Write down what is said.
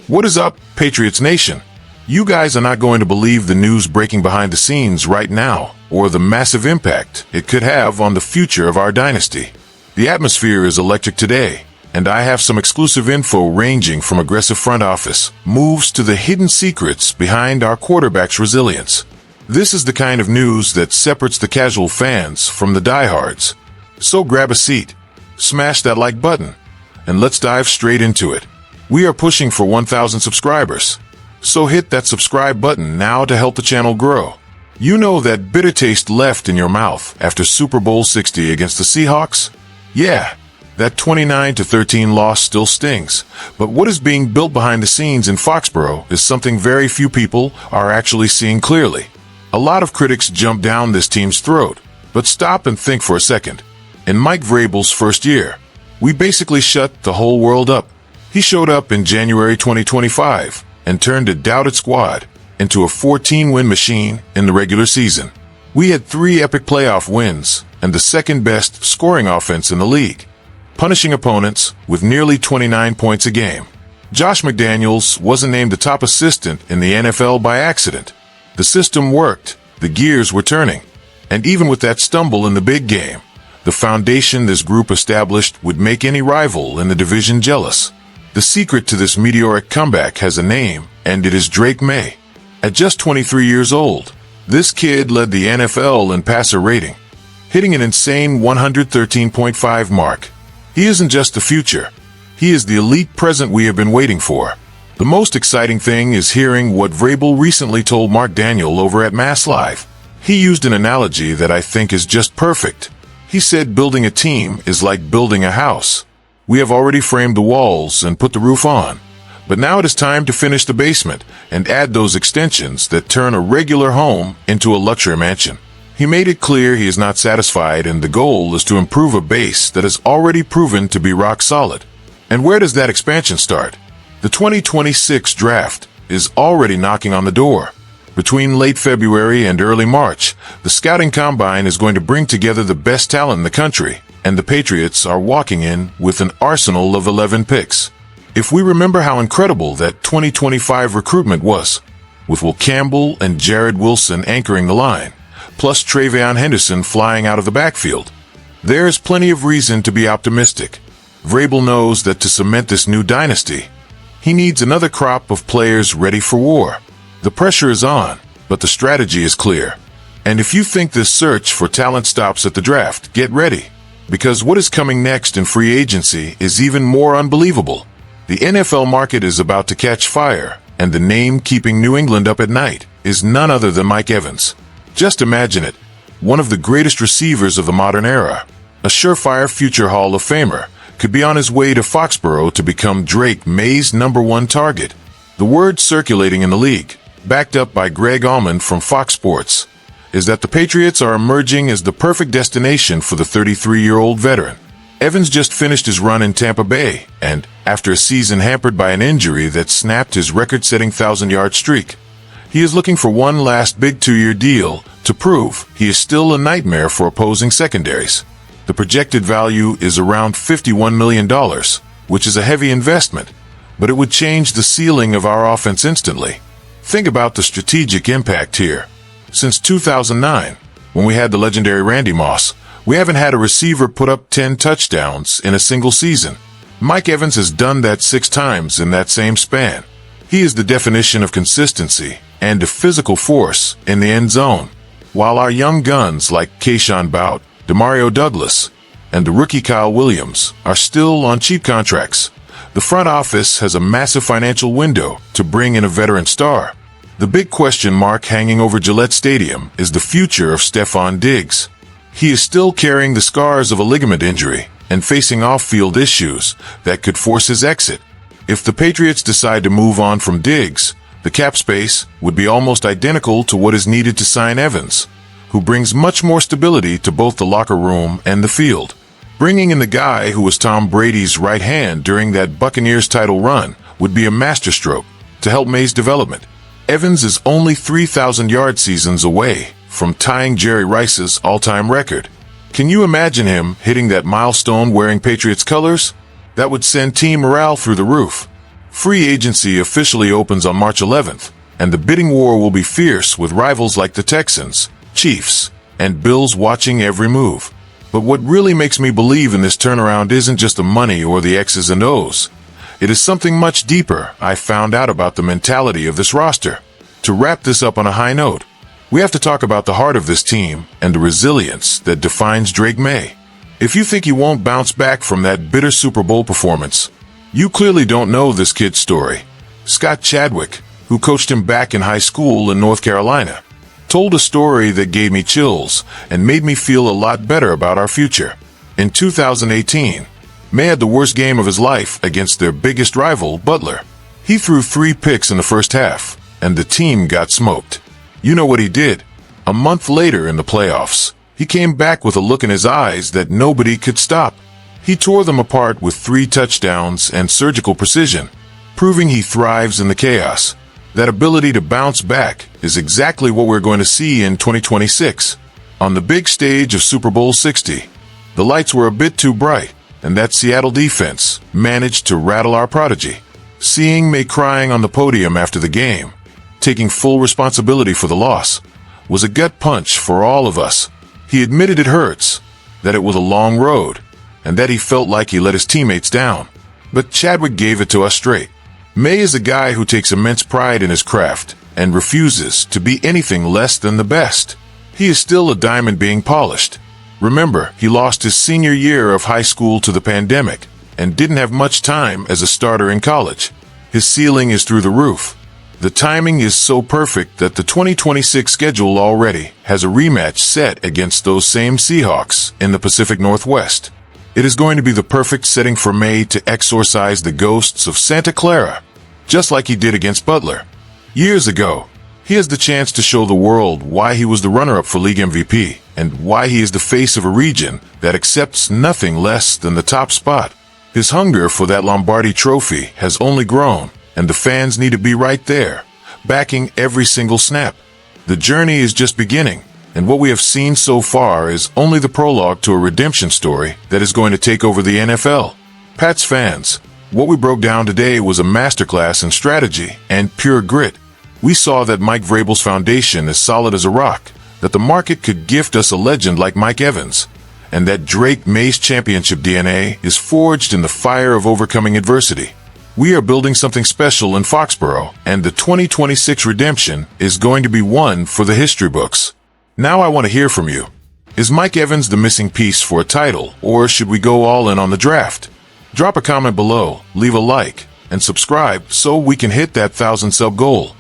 What is up, Patriots Nation? You guys are not going to believe the news breaking behind the scenes right now, or the massive impact it could have on the future of our dynasty. The atmosphere is electric today, and I have some exclusive info ranging from aggressive front office moves to the hidden secrets behind our quarterback's resilience. This is the kind of news that separates the casual fans from the diehards. So grab a seat, smash that like button, and let's dive straight into it. We are pushing for 1,000 subscribers, so hit that subscribe button now to help the channel grow. You know that bitter taste left in your mouth after Super Bowl 60 against the Seahawks? Yeah, that 29-13 loss still stings, but what is being built behind the scenes in Foxborough is something very few people are actually seeing clearly. A lot of critics jump down this team's throat, but stop and think for a second. In Mike Vrabel's first year, we basically shut the whole world up. He showed up in January 2025 and turned a doubted squad into a 14-win machine in the regular season. We had 3 epic playoff wins and the second-best scoring offense in the league, punishing opponents with nearly 29 points a game. Josh McDaniels wasn't named the top assistant in the NFL by accident. The system worked, the gears were turning, and even with that stumble in the big game, the foundation this group established would make any rival in the division jealous. The secret to this meteoric comeback has a name, and it is Drake Maye. At just 23 years old, this kid led the NFL in passer rating, hitting an insane 113.5 mark. He isn't just the future. He is the elite present we have been waiting for. The most exciting thing is hearing what Vrabel recently told Mark Daniel over at Mass Live. He used an analogy that I think is just perfect. He said building a team is like building a house. We have already framed the walls and put the roof on, but now it is time to finish the basement and add those extensions that turn a regular home into a luxury mansion. He made it clear he is not satisfied, and the goal is to improve a base that has already proven to be rock solid. And where does that expansion start? The 2026 draft is already knocking on the door. Between late February and early March, the scouting combine is going to bring together the best talent in the country, and the Patriots are walking in with an arsenal of 11 picks. If we remember how incredible that 2025 recruitment was, with Will Campbell and Jared Wilson anchoring the line, plus Travion Henderson flying out of the backfield, there's plenty of reason to be optimistic. Vrabel knows that to cement this new dynasty, he needs another crop of players ready for war. The pressure is on, but the strategy is clear. And if you think this search for talent stops at the draft, get ready, because what is coming next in free agency is even more unbelievable. The NFL market is about to catch fire, and the name keeping New England up at night is none other than Mike Evans. Just imagine it, one of the greatest receivers of the modern era, a surefire future Hall of Famer, could be on his way to Foxborough to become Drake Maye's #1 target. The word circulating in the league, backed up by Greg Allman from Fox Sports, is that the Patriots are emerging as the perfect destination for the 33-year-old veteran. Evans just finished his run in Tampa Bay, and, after a season hampered by an injury that snapped his record-setting 1,000-yard streak, he is looking for one last big 2-year deal to prove he is still a nightmare for opposing secondaries. The projected value is around $51 million, which is a heavy investment, but it would change the ceiling of our offense instantly. Think about the strategic impact here. Since 2009, when we had the legendary Randy Moss, we haven't had a receiver put up 10 touchdowns in a single season. Mike Evans has done that 6 times in that same span. He is the definition of consistency and a physical force in the end zone. While our young guns like Keyshawn Bout, Demario Douglas, and the rookie Kyle Williams are still on cheap contracts, the front office has a massive financial window to bring in a veteran star. The big question mark hanging over Gillette Stadium is the future of Stephon Diggs. He is still carrying the scars of a ligament injury and facing off-field issues that could force his exit. If the Patriots decide to move on from Diggs, the cap space would be almost identical to what is needed to sign Evans, who brings much more stability to both the locker room and the field. Bringing in the guy who was Tom Brady's right hand during that Buccaneers title run would be a masterstroke to help Maye's development. Evans is only 3,000-yard seasons away from tying Jerry Rice's all-time record. Can you imagine him hitting that milestone wearing Patriots colors? That would send team morale through the roof. Free agency officially opens on March 11th, and the bidding war will be fierce with rivals like the Texans, Chiefs, and Bills watching every move. But what really makes me believe in this turnaround isn't just the money or the X's and O's. It is something much deeper I found out about the mentality of this roster. To wrap this up on a high note, we have to talk about the heart of this team and the resilience that defines Drake Maye. If you think he won't bounce back from that bitter Super Bowl performance, you clearly don't know this kid's story. Scott Chadwick, who coached him back in high school in North Carolina, told a story that gave me chills and made me feel a lot better about our future. In 2018, Maye had the worst game of his life against their biggest rival, Butler. He threw 3 picks in the first half, and the team got smoked. You know what he did? A month later in the playoffs, he came back with a look in his eyes that nobody could stop. He tore them apart with 3 touchdowns and surgical precision, proving he thrives in the chaos. That ability to bounce back is exactly what we're going to see in 2026. On the big stage of Super Bowl 60, the lights were a bit too bright, and that Seattle defense managed to rattle our prodigy. Seeing Maye crying on the podium after the game, taking full responsibility for the loss, was a gut punch for all of us. He admitted it hurts, that it was a long road, and that he felt like he let his teammates down. But Chadwick gave it to us straight. Maye is a guy who takes immense pride in his craft and refuses to be anything less than the best. He is still a diamond being polished. Remember, he lost his senior year of high school to the pandemic and didn't have much time as a starter in college. His ceiling is through the roof. The timing is so perfect that the 2026 schedule already has a rematch set against those same Seahawks in the Pacific Northwest. It is going to be the perfect setting for Maye to exorcise the ghosts of Santa Clara, just like he did against Butler. Years ago, he has the chance to show the world why he was the runner-up for league MVP and why he is the face of a region that accepts nothing less than the top spot. His hunger for that Lombardi trophy has only grown, and the fans need to be right there, backing every single snap. The journey is just beginning, and what we have seen so far is only the prologue to a redemption story that is going to take over the NFL. Pats fans, what we broke down today was a masterclass in strategy and pure grit. We saw that Mike Vrabel's foundation is solid as a rock, that the market could gift us a legend like Mike Evans, and that Drake Maye's championship DNA is forged in the fire of overcoming adversity. We are building something special in Foxborough, and the 2026 redemption is going to be one for the history books. Now I want to hear from you. Is Mike Evans the missing piece for a title, or should we go all in on the draft? Drop a comment below, leave a like, and subscribe so we can hit that 1,000 sub goal.